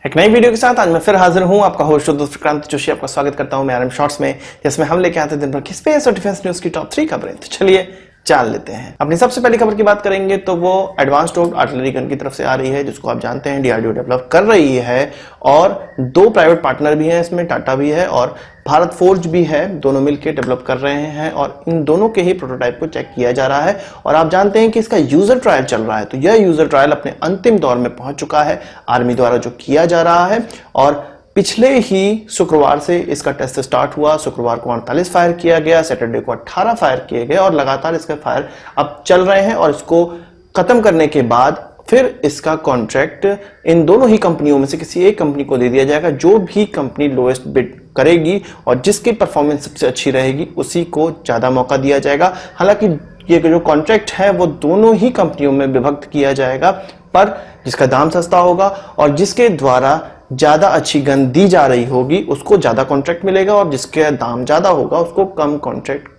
एक नई वीडियो के साथ आज मैं फिर हाजिर हूं। आपका होस्ट क्रांति जोशी आपका स्वागत करता हूं मैं आरएम शॉर्ट्स में, जिसमें हम लेके आते हैं दिन भर की स्पेस और डिफेंस न्यूज की टॉप 3 खबरें। तो चलिए जान लेते हैं। अपनी सबसे पहली खबर की बात करेंगे तो वो एडवांस्ड आर्टिलरी गन की तरफ से आ रही है, जिसको आप जानते हैं डीआरडीओ डेवलप कर रही है और 2 प्राइवेट पार्टनर भी हैं इसमें, टाटा भी है और भारत फोर्ज भी है। दोनों मिलकर डेवलप कर रहे हैं और इन दोनों के ही प्रोटोटाइप को चेक किया जा रहा है और आप जानते हैं कि इसका यूजर ट्रायल चल रहा है। तो यह यूजर ट्रायल अपने अंतिम दौर में पहुंच चुका है, आर्मी द्वारा जो किया जा रहा है और पिछले ही शुक्रवार से इसका टेस्ट स्टार्ट हुआ। शुक्रवार को 48 फायर किया गया, सैटरडे को 18 फायर किए गए और लगातार इसके फायर अब चल रहे हैं और इसको खत्म करने के बाद फिर इसका कॉन्ट्रैक्ट इन दोनों ही कंपनियों में से किसी एक कंपनी को दे दिया जाएगा। जो भी कंपनी लोएस्ट बिड करेगी और जिसकी परफॉर्मेंस सबसे अच्छी रहेगी उसी को ज्यादा मौका दिया जाएगा। हालांकि ये जो कॉन्ट्रैक्ट है वो दोनों ही कंपनियों में विभक्त किया जाएगा, पर जिसका दाम सस्ता होगा और जिसके द्वारा ज्यादा अच्छी गन दी जा रही होगी उसको ज्यादा कॉन्ट्रैक्ट मिलेगा और जिसके दाम ज्यादा होगा उसको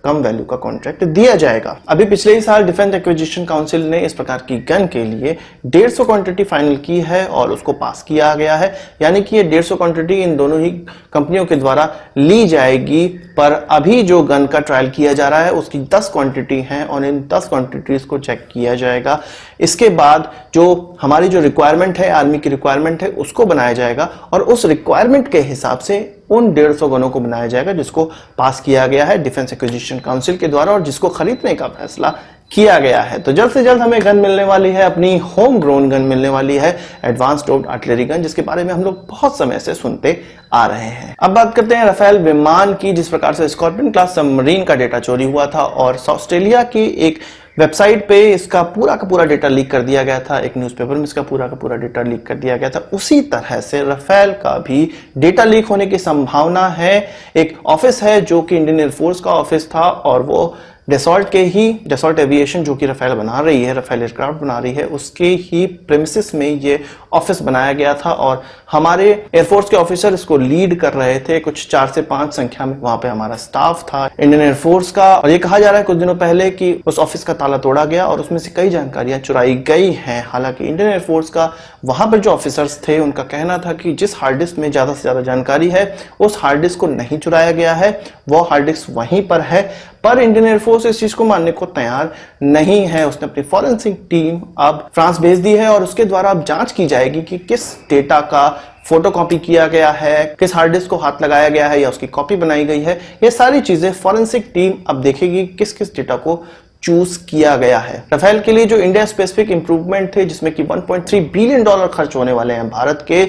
कम वैल्यू का कॉन्ट्रैक्ट दिया जाएगा। अभी पिछले ही साल डिफेंस एक्विजिशन काउंसिल ने इस प्रकार की गन के लिए 150 क्वांटिटी फाइनल की है और उसको पास किया गया है, यानी कि ये 150 क्वांटिटी इन दोनों ही कंपनियों के द्वारा ली जाएगी। पर अभी जो गन का ट्रायल किया जा रहा है उसकी 10 क्वांटिटी है और इन 10 क्वांटिटीज को चेक किया जाएगा। इसके बाद जो हमारी जो रिक्वायरमेंट है, आर्मी की रिक्वायरमेंट है, उसको बनाया जाएगा और उस रिक्वायरमेंट के हिसाब से उन 150 गनों को बनाया जाएगा जिसको पास किया गया है डिफेंस एक्विजिशन काउंसिल के द्वारा और जिसको खरीदने का फैसला किया गया है। तो जल्द से जल्द हमें गन मिलने वाली है, अपनी होम ग्रोन गन मिलने वाली है, एडवांस्ड आर्टिलरी गन, जिसके बारे में हम लोग बहुत समय से सुनते आ रहे हैं। अब बात करते हैं राफेल विमान की, जिस प्रकार से स्कॉर्पियन क्लास सबमरीन का डेटा चोरी हुआ था और ऑस्ट्रेलिया की एक वेबसाइट पे इसका पूरा का पूरा डेटा लीक कर दिया गया था, एक न्यूज़पेपर में इसका पूरा का पूरा डेटा लीक कर दिया गया था। उसी तरह से राफेल का भी डेटा लीक होने की संभावना है। एक ऑफिस है जो कि इंडियन एयरफोर्स का ऑफिस था और वो डेसॉल्ट एविएशन जो कि राफेल बना रही है, राफेल एयरक्राफ्ट बना रही है, उसके ही प्रेमिसेस में ये ऑफिस बनाया गया था और हमारे एयरफोर्स के ऑफिसर इसको लीड कर रहे थे। कुछ 4 से 5 संख्या में वहां पे हमारा स्टाफ था इंडियन एयरफोर्स का और ये कहा जा रहा है कुछ दिनों पहले कि उस ऑफिस का ताला तोड़ा गया और उसमें से कई जानकारियां चुराई गई हैं। हालांकि इंडियन एयरफोर्स का वहां पर जो ऑफिसर्स थे उनका कहना था कि जिस हार्ड डिस्क में ज्यादा से ज्यादा जानकारी है उस हार्ड डिस्क को नहीं चुराया गया है, वो हार्ड डिस्क वहीं पर है। पर इंडियन एयरफोर्स इस चीज को मानने को तैयार नहीं है। उसने अपनी फॉरेंसिक टीम अब फ्रांस भेज दी है और उसके द्वारा अब जांच की जाएगी कि किस डेटा का फोटोकॉपी किया गया है, किस हार्ड डिस्क को हाथ लगाया गया है या उसकी कॉपी बनाई गई है। ये सारी चीजें फॉरेंसिक टीम अब देखेगी किस किस डेटा को चूज किया गया है। राफेल के लिए जो इंडिया स्पेसिफिक इंप्रूवमेंट थे, जिसमें कि $1.3 बिलियन खर्च होने वाले हैं भारत के,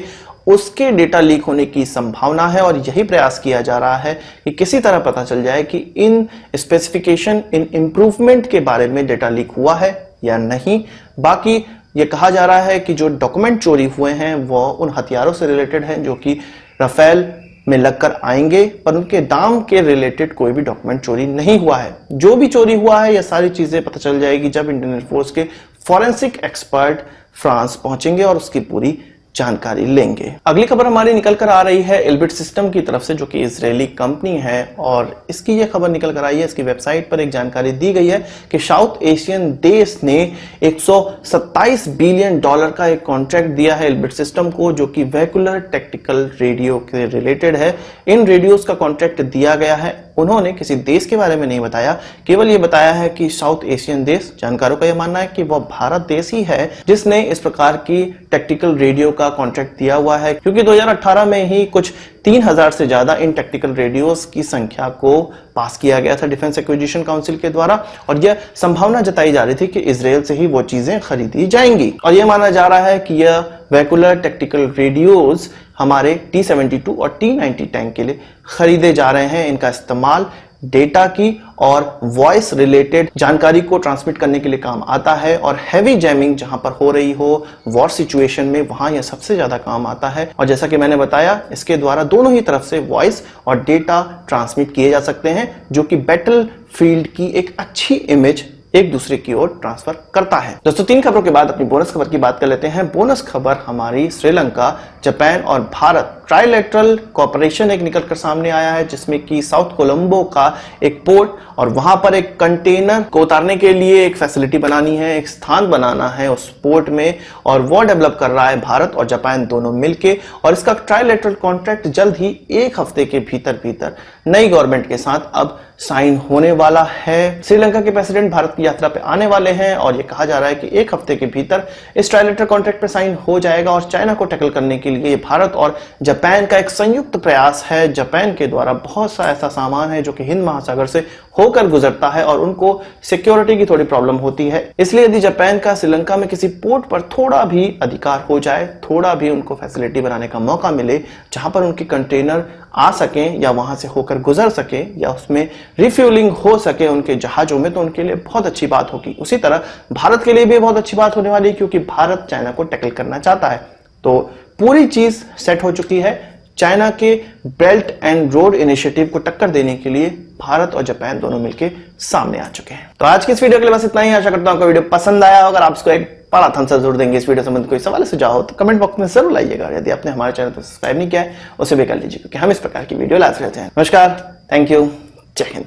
उसके डेटा लीक होने की संभावना है और यही प्रयास किया जा रहा है कि किसी तरह पता चल जाए कि इन स्पेसिफिकेशन, इन इंप्रूवमेंट के बारे में डेटा लीक हुआ है या नहीं। बाकी ये कहा जा रहा है कि जो डॉक्यूमेंट चोरी हुए हैं वो उन हथियारों से रिलेटेड हैं जो कि राफेल में लगकर आएंगे, पर उनके दाम के रिलेटेड कोई भी डॉक्यूमेंट चोरी नहीं हुआ है। जो भी चोरी हुआ है ये सारी चीजें पता चल जाएगी जब इंडियन एयरफोर्स के फॉरेंसिक एक्सपर्ट फ्रांस पहुंचेंगे और उसकी पूरी जानकारी लेंगे। अगली खबर हमारी निकल कर आ रही है एल्बिट सिस्टम की तरफ से, जो कि इजरायली कंपनी है और इसकी यह खबर निकल कर आई है, इसकी वेबसाइट पर एक जानकारी दी गई है कि साउथ एशियन देश ने $127 बिलियन का एक कॉन्ट्रैक्ट दिया है एल्बिट सिस्टम को, जो कि वेहिकुलर टैक्टिकल रेडियो के रिलेटेड है। इन रेडियोस का कॉन्ट्रैक्ट दिया गया है। उन्होंने किसी देश के बारे में नहीं बताया, केवल ये बताया है कि साउथ एशियन देश, जानकारों का यह मानना है कि वह भारत देश ही है जिसने इस प्रकार की टैक्टिकल रेडियो का कॉन्ट्रैक्ट दिया हुआ है, क्योंकि 2018 में ही कुछ 3000 से ज्यादा इन टैक्टिकल रेडियोस की संख्या को पास किया गया था डिफेंस एक्विजिशन काउंसिल के द्वारा और यह संभावना जताई जा रही थी कि इजराइल से ही वो चीजें खरीदी जाएंगी और यह माना जा रहा है कि यह वेहिकुलर टैक्टिकल रेडियोस हमारे T-72 और T-90 टैंक के लिए खरीदे जा रहे हैं। इनका इस्तेमाल डेटा की और वॉइस रिलेटेड जानकारी को ट्रांसमिट करने के लिए काम आता है और हैवी जैमिंग जहां पर हो रही हो वॉर सिचुएशन में, वहां यह सबसे ज्यादा काम आता है। और जैसा कि मैंने बताया, इसके द्वारा दोनों ही तरफ से वॉइस और डेटा ट्रांसमिट किए जा सकते हैं, जो कि बैटल फील्ड की एक अच्छी इमेज एक दूसरे की ओर ट्रांसफर करता है। दोस्तों, 3 खबरों के बाद अपनी बोनस खबर की बात कर लेते हैं। बोनस खबर हमारी श्रीलंका, जापान और भारत ट्राइलेटरल कॉर्पोरेशन एक निकल कर सामने आया है, जिसमें कि साउथ कोलंबो का एक पोर्ट और वहां पर एक कंटेनर को उतारने के लिए एक फैसिलिटी बनानी है, एक स्थान बनाना है उस पोर्ट में, और वो डेवलप कर रहा है भारत और जापान दोनों मिलके। और इसका ट्राइलेटरल कॉन्ट्रैक्ट जल्द ही एक हफ्ते के भीतर नई गवर्नमेंट के साथ अब साइन होने वाला है। श्रीलंका के प्रेसिडेंट भारत की यात्रा पे आने वाले हैं और ये कहा जा रहा है कि एक हफ्ते के भीतर इस ट्राइलेटरल कॉन्ट्रैक्ट पे साइन हो जाएगा। और चाइना को टैकल करने के लिए भारत और जापान का एक संयुक्त प्रयास है। जापान के द्वारा बहुत सा ऐसा सामान है जो कि हिंद महासागर से होकर गुजरता है और उनको सिक्योरिटी की थोड़ी प्रॉब्लम होती है, इसलिए यदि जापान का श्रीलंका में किसी पोर्ट पर थोड़ा भी अधिकार हो जाए, थोड़ा भी उनको फैसिलिटी बनाने का मौका मिले जहां पर उनके कंटेनर आ सकें या वहां से होकर गुजर सके या उसमें रिफ्यूलिंग हो सके उनके जहाजों में, तो उनके लिए बहुत अच्छी बात होगी। उसी तरह भारत के लिए भी बहुत अच्छी बात होने वाली है, क्योंकि भारत चाइना को टैकल करना चाहता है। तो पूरी चीज सेट हो चुकी है। चाइना के बेल्ट एंड रोड इनिशिएटिव को टक्कर देने के लिए भारत और जापान दोनों मिलकर सामने आ चुके हैं। तो आज की इस वीडियो के लिए बस इतना ही। आशा करता हूं आपको वीडियो पसंद आया। अगर आप इसको एक बड़ा थम्स अप जरूर देंगे। इस वीडियो संबंधित कोई सवाल सुझाव हो तो कमेंट बॉक्स में जरूर लाइएगा। यदि आपने हमारे चैनल को सब्सक्राइब नहीं किया है उसे भी कर लीजिए, क्योंकि हम इस प्रकार की वीडियो लाते रहते हैं। नमस्कार, थैंक यू, जय हिंद।